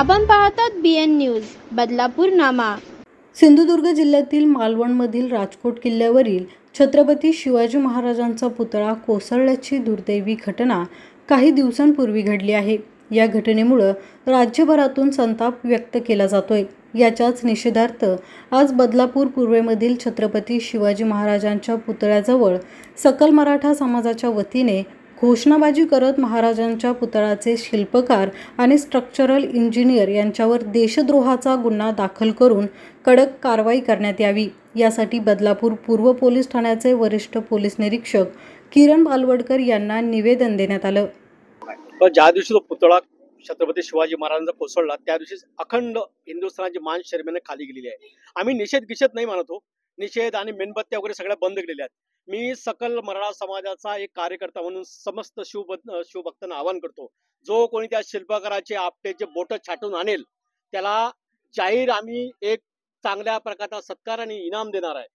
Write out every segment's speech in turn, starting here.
आपण पाहतात BN news Badlapur नामा। सिंधुदुर्ग जिल्ह्यातील मालवणमधील राजकोट किल्ल्यावरील छत्रपती शिवाजी महाराजांचा पुतळा कोसळल्याची दुर्दैवी घटना काही दिवसांपूर्वी घडली आहे। या घटनेमुळे राज्यभरातून संताप व्यक्त केला जातोय। याच्याच निषेधार्थ आज बदलापूर पूर्वेमधील छत्रपती शिवाजी महाराजांच्या पुतळ्याजवळ सकल मराठा समाजाच्या वतीने घोषणाबाजी करत महाराजांच्या पुतळ्याचे शिल्पकार आणि स्ट्रक्चरल इंजिनियर यांच्यावर देशद्रोहाचा गुन्हा दाखल करून कडक कारवाई करण्यात यावी, यासाठी बदलापूर पूर्व पोलीस ठाण्याचे वरिष्ठ पोलीस निरीक्षक किरण बालवडकर यांना निवेदन देण्यात आलं। ज्या दिवशी तो पुतळा छत्रपती शिवाजी महाराजांचा कोसळला त्या दिवशी अखंड हिंदुस्थानाची मान शर्मेने खाली गेलेली आहे। आम्ही निषेध गिषेध नाही मानतो, निषेध आणि मेणबत्त्या वगैरे सगळ्या बंद केलेल्या आहेत। मी सकल मराठा समाजाचा एक कार्यकर्ता म्हणून समस्त शिवभक्तांना आवाहन करतो, जो कोणी त्या शिल्पकाराचे आपटेचे बोट छाटून आणेल त्याला जाहीर आम्ही एक चांगल्या प्रकारचा सत्कार आणि इनाम देणार आहे।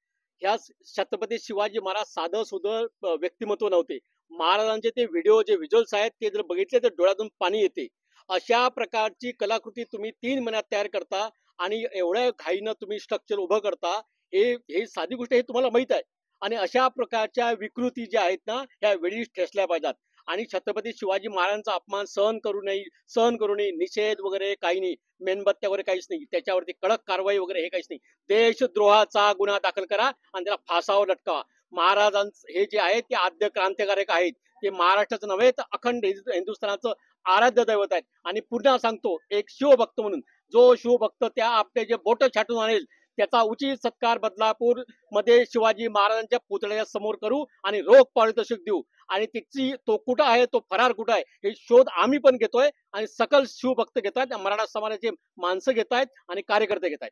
ह्या छत्रपती शिवाजी महाराज साधं सुधं व्यक्तिमत्व नव्हते। महाराजांचे ते व्हिडिओ जे व्हिज्युअल्स आहेत ते जर बघितले तर डोळ्यातून पाणी येते। अशा प्रकारची कलाकृती तुम्ही 3 महिन्यात तयार करता आणि एवढ्या घाईनं तुम्ही स्ट्रक्चर उभं करता, हे साधी गोष्ट हे तुम्हाला माहित आहे। आणि अशा प्रकारच्या विकृती ज्या आहेत ना ह्या वेळीच ठेचल्या पाहिजेत आणि छत्रपती शिवाजी महाराजांचा अपमान सहन करू नये। निषेध वगैरे काही नाही, मेणबत्त्या वगैरे काहीच नाही, त्याच्यावरती कडक कारवाई वगैरे हे काहीच नाही। देशद्रोहाचा गुन्हा दाखल करा आणि त्याला फासावर लटकावा। महाराजांचं हे जे आहे ते आद्य क्रांतिकारक आहेत, ते महाराष्ट्राचं नव्हे तर अखंड हिंदुस्थानाचं आराध्य दैवत आहेत। आणि पुन्हा सांगतो, एक शिवभक्त म्हणून जो शिवभक्त त्या आपटे बोट छाटून आणेल त्याचा उचित सत्कार बदलापूर मध्ये शिवाजी महाराजांच्या पुतळ्याच्या समोर करू आणि रोख पारितोषिक देऊ। आणि तो कुठं आहे, तो फरार कुठं आहे हे शोध आम्ही पण घेतोय आणि सकल शिवभक्त घेत आहेत, मराठा समाजाचे माणसं घेत आहेत आणि कार्यकर्ते घेत आहेत।